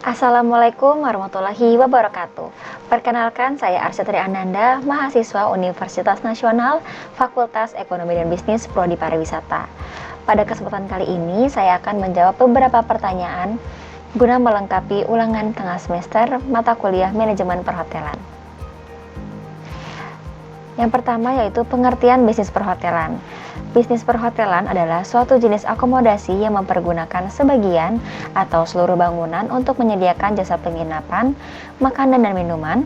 Assalamualaikum warahmatullahi wabarakatuh. Perkenalkan, saya Arsyatri Ananda, mahasiswa Universitas Nasional, Fakultas Ekonomi dan Bisnis, Prodi Pariwisata. Pada kesempatan kali ini, saya akan menjawab beberapa pertanyaan guna melengkapi ulangan tengah semester mata kuliah Manajemen Perhotelan. Yang pertama yaitu pengertian bisnis perhotelan. Bisnis perhotelan adalah suatu jenis akomodasi yang mempergunakan sebagian atau seluruh bangunan untuk menyediakan jasa penginapan, makanan dan minuman,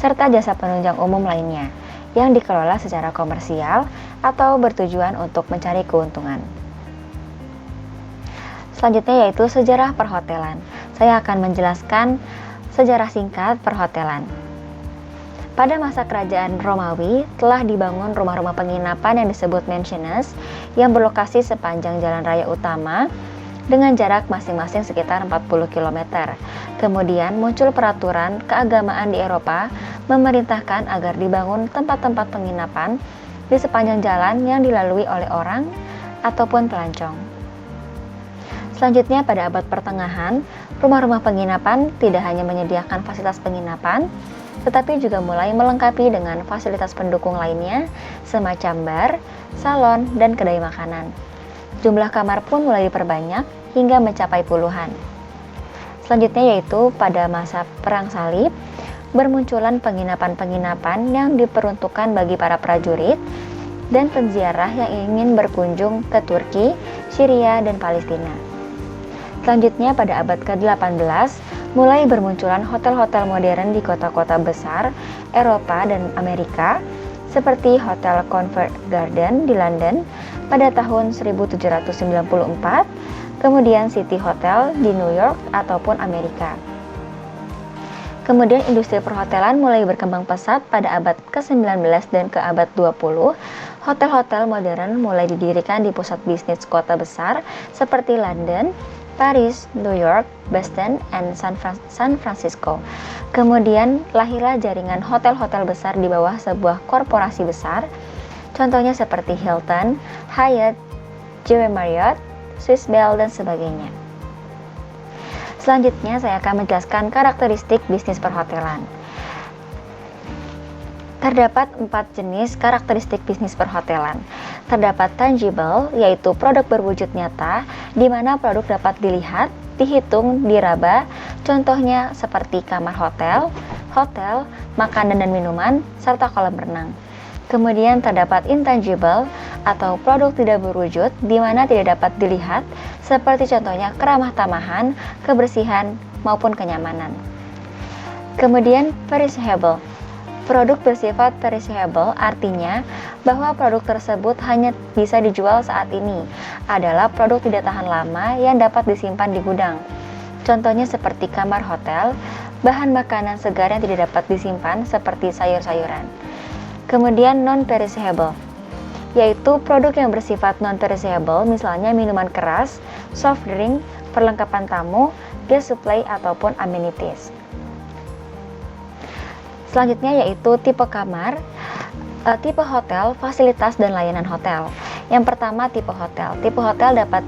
serta jasa penunjang umum lainnya yang dikelola secara komersial atau bertujuan untuk mencari keuntungan. Selanjutnya yaitu sejarah perhotelan. Saya akan menjelaskan sejarah singkat perhotelan. Pada masa kerajaan Romawi, telah dibangun rumah-rumah penginapan yang disebut mansiones yang berlokasi sepanjang jalan raya utama dengan jarak masing-masing sekitar 40 km. Kemudian muncul peraturan keagamaan di Eropa memerintahkan agar dibangun tempat-tempat penginapan di sepanjang jalan yang dilalui oleh orang ataupun pelancong. Selanjutnya pada abad pertengahan, rumah-rumah penginapan tidak hanya menyediakan fasilitas penginapan, tetapi juga mulai melengkapi dengan fasilitas pendukung lainnya semacam bar, salon, dan kedai makanan. Jumlah kamar pun mulai diperbanyak hingga mencapai puluhan. Selanjutnya yaitu pada masa Perang Salib, bermunculan penginapan-penginapan yang diperuntukkan bagi para prajurit dan penziarah yang ingin berkunjung ke Turki, Syria, dan Palestina. Selanjutnya pada abad ke-18, mulai bermunculan hotel-hotel modern di kota-kota besar Eropa dan Amerika, seperti Hotel Covent Garden di London pada tahun 1794, kemudian City Hotel di New York ataupun Amerika. Kemudian industri perhotelan mulai berkembang pesat pada abad ke-19 dan ke abad 20. Hotel-hotel modern mulai didirikan di pusat bisnis kota besar seperti London, Paris, New York, Boston, dan San Francisco. Kemudian lahirlah jaringan hotel-hotel besar di bawah sebuah korporasi besar, contohnya seperti Hilton, Hyatt, JW Marriott, Swiss Bell, dan sebagainya. Selanjutnya saya akan menjelaskan karakteristik bisnis perhotelan. Terdapat 4 jenis karakteristik bisnis perhotelan. Terdapat tangible, yaitu produk berwujud nyata, di mana produk dapat dilihat, dihitung, diraba, contohnya seperti kamar hotel, makanan dan minuman, serta kolam renang. Kemudian terdapat intangible, atau produk tidak berwujud, di mana tidak dapat dilihat, seperti contohnya keramah tamahan, kebersihan, maupun kenyamanan. Kemudian perishable. Produk bersifat perishable artinya bahwa produk tersebut hanya bisa dijual saat ini, adalah produk tidak tahan lama yang dapat disimpan di gudang. Contohnya seperti kamar hotel, bahan makanan segar yang tidak dapat disimpan seperti sayur-sayuran. Kemudian non-perishable, yaitu produk yang bersifat non-perishable, misalnya minuman keras, soft drink, perlengkapan tamu, gas supply, ataupun amenities. Selanjutnya yaitu tipe kamar, tipe hotel, fasilitas, dan layanan hotel. Yang pertama tipe hotel. Tipe hotel dapat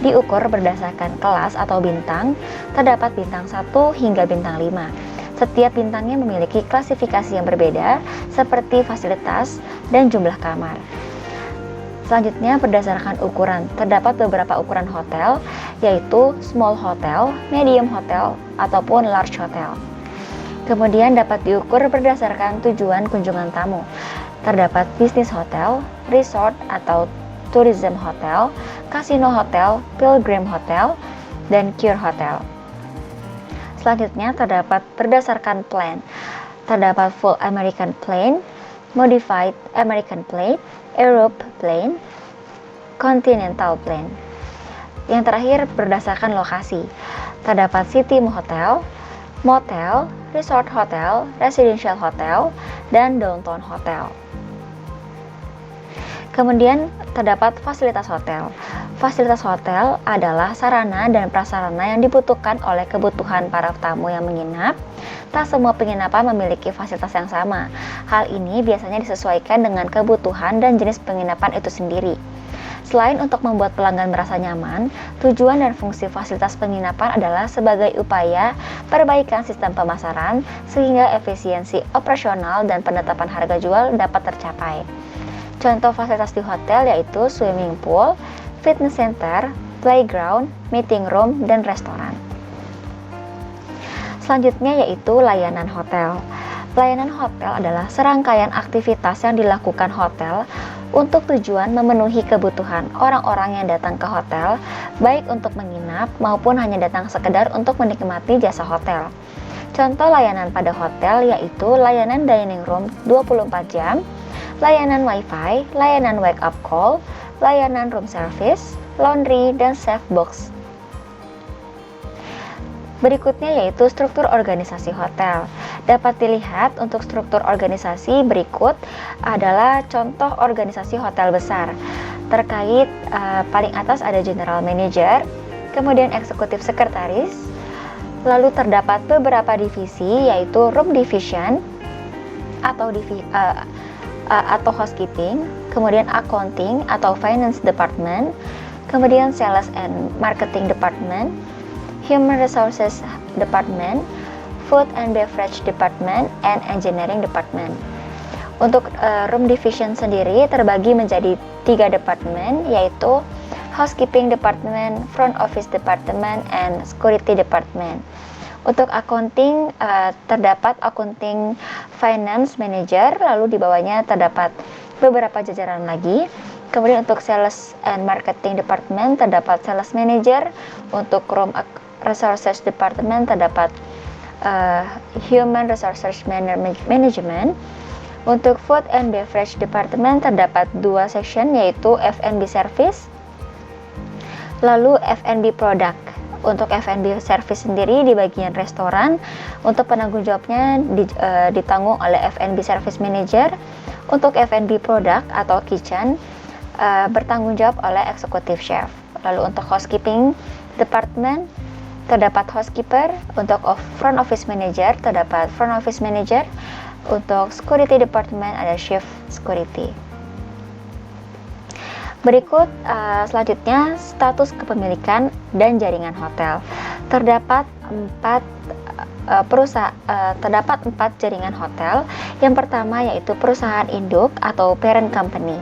diukur berdasarkan kelas atau bintang, terdapat bintang 1 hingga bintang 5. Setiap bintangnya memiliki klasifikasi yang berbeda, seperti fasilitas dan jumlah kamar. Selanjutnya berdasarkan ukuran, terdapat beberapa ukuran hotel, yaitu small hotel, medium hotel, ataupun large hotel. Kemudian dapat diukur berdasarkan tujuan kunjungan tamu. Terdapat business hotel, resort atau tourism hotel, casino hotel, pilgrim hotel, dan cure hotel. Selanjutnya terdapat berdasarkan plan. Terdapat full American plan, modified American plan, Europe plan, continental plan. Yang terakhir berdasarkan lokasi. Terdapat city hotel, motel, resort hotel, residential hotel, dan downtown hotel. Kemudian terdapat fasilitas hotel. Fasilitas hotel adalah sarana dan prasarana yang dibutuhkan oleh kebutuhan para tamu yang menginap. Tak semua penginapan memiliki fasilitas yang sama. Hal ini biasanya disesuaikan dengan kebutuhan dan jenis penginapan itu sendiri. Selain untuk membuat pelanggan merasa nyaman, tujuan dan fungsi fasilitas penginapan adalah sebagai upaya perbaikan sistem pemasaran sehingga efisiensi operasional dan penetapan harga jual dapat tercapai. Contoh fasilitas di hotel yaitu swimming pool, fitness center, playground, meeting room, dan restoran. Selanjutnya yaitu layanan hotel. Layanan hotel adalah serangkaian aktivitas yang dilakukan hotel untuk tujuan memenuhi kebutuhan orang-orang yang datang ke hotel, baik untuk menginap maupun hanya datang sekedar untuk menikmati jasa hotel. Contoh layanan pada hotel yaitu layanan dining room 24 jam, layanan wifi, layanan wake up call, layanan room service, laundry, dan safe box. Berikutnya yaitu struktur organisasi hotel. Dapat dilihat untuk struktur organisasi berikut adalah contoh organisasi hotel besar. Terkait paling atas ada general manager, kemudian eksekutif sekretaris, lalu terdapat beberapa divisi yaitu room division atau housekeeping, kemudian accounting atau finance department, kemudian sales and marketing department, Human Resources Department, Food and Beverage Department, and Engineering Department. Untuk room division sendiri terbagi menjadi 3 departemen, yaitu Housekeeping Department, Front Office Department, and Security Department. Untuk accounting terdapat Accounting Finance Manager, lalu di bawahnya terdapat beberapa jajaran lagi. Kemudian untuk Sales and Marketing Department terdapat Sales Manager, untuk Room Resources Department terdapat Human Resources Management. Untuk Food and Beverage Department terdapat 2 section yaitu F&B Service, lalu F&B Product. Untuk F&B Service sendiri di bagian restoran, untuk penanggung jawabnya ditanggung oleh F&B Service Manager. Untuk F&B Product atau Kitchen bertanggung jawab oleh Executive Chef. Lalu untuk Housekeeping Department terdapat housekeeper, untuk front office manager terdapat front office manager, untuk security department ada chief security. Berikut selanjutnya status kepemilikan dan jaringan hotel. Terdapat 4 jaringan hotel. Yang pertama yaitu perusahaan induk atau parent company,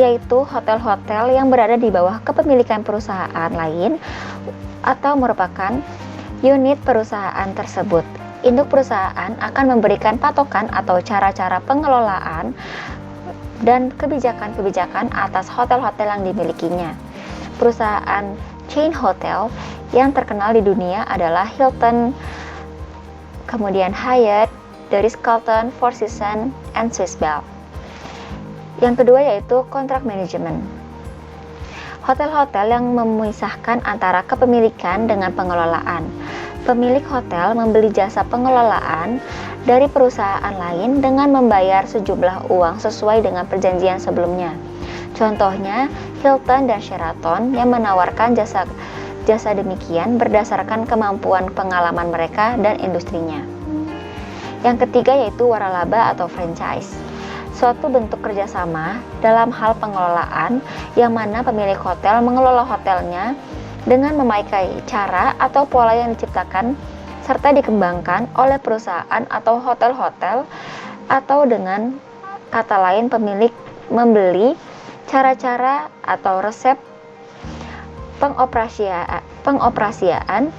yaitu hotel-hotel yang berada di bawah kepemilikan perusahaan lain atau merupakan unit perusahaan tersebut. Induk perusahaan akan memberikan patokan atau cara-cara pengelolaan dan kebijakan-kebijakan atas hotel-hotel yang dimilikinya. Perusahaan chain hotel yang terkenal di dunia adalah Hilton, kemudian Hyatt, The Ritz-Carlton, Four Seasons, and Swiss Bell. Yang kedua yaitu kontrak manajemen. Hotel-hotel yang memisahkan antara kepemilikan dengan pengelolaan. Pemilik hotel membeli jasa pengelolaan dari perusahaan lain dengan membayar sejumlah uang sesuai dengan perjanjian sebelumnya. Contohnya, Hilton dan Sheraton yang menawarkan jasa demikian berdasarkan kemampuan pengalaman mereka dan industrinya. Yang ketiga yaitu waralaba atau franchise. Suatu bentuk kerjasama dalam hal pengelolaan yang mana pemilik hotel mengelola hotelnya dengan memakai cara atau pola yang diciptakan serta dikembangkan oleh perusahaan atau hotel-hotel, atau dengan kata lain pemilik membeli cara-cara atau resep pengoperasian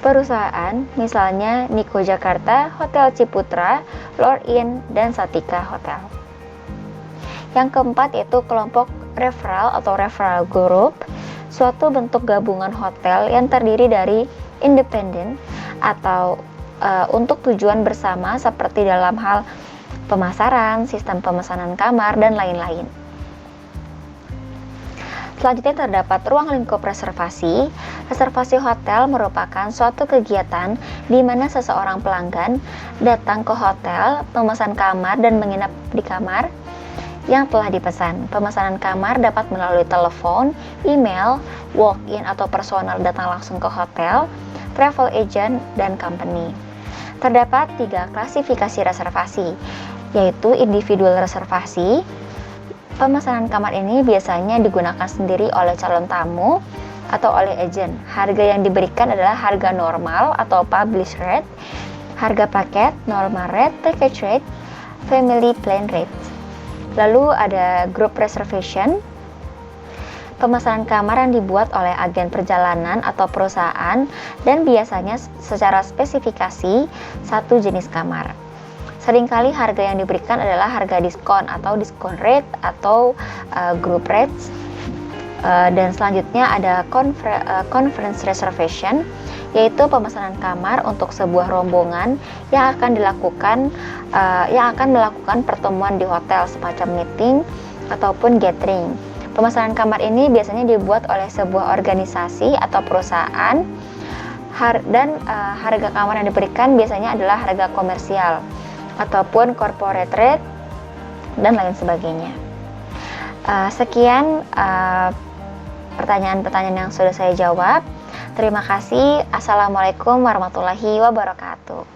perusahaan, misalnya Niko Jakarta, Hotel Ciputra, Lorien, dan Satika Hotel. Yang keempat yaitu kelompok referral atau referral group, suatu bentuk gabungan hotel yang terdiri dari independen atau untuk tujuan bersama seperti dalam hal pemasaran, sistem pemesanan kamar, dan lain-lain. Selanjutnya terdapat ruang lingkup reservasi. Reservasi hotel merupakan suatu kegiatan di mana seseorang pelanggan datang ke hotel, memesan kamar dan menginap di kamar yang telah dipesan. Pemesanan kamar dapat melalui telepon, email, walk-in atau personal datang langsung ke hotel, travel agent, dan company. Terdapat 3 klasifikasi reservasi, yaitu individual reservasi, Pemesanan kamar ini biasanya digunakan sendiri oleh calon tamu atau oleh agen. Harga yang diberikan adalah harga normal atau publish rate, harga paket, normal rate, package rate, family plan rate. Lalu ada group reservation. Pemesanan kamar yang dibuat oleh agen perjalanan atau perusahaan dan biasanya secara spesifikasi satu jenis kamar. Seringkali harga yang diberikan adalah harga diskon atau diskon rate atau group rates. Dan selanjutnya ada conference reservation, yaitu pemesanan kamar untuk sebuah rombongan yang akan melakukan pertemuan di hotel semacam meeting ataupun gathering. Pemesanan kamar ini biasanya dibuat oleh sebuah organisasi atau perusahaan dan harga kamar yang diberikan biasanya adalah harga komersial ataupun corporate rate dan lain sebagainya. Sekian pertanyaan-pertanyaan yang sudah saya jawab. Terima kasih. Assalamualaikum warahmatullahi wabarakatuh.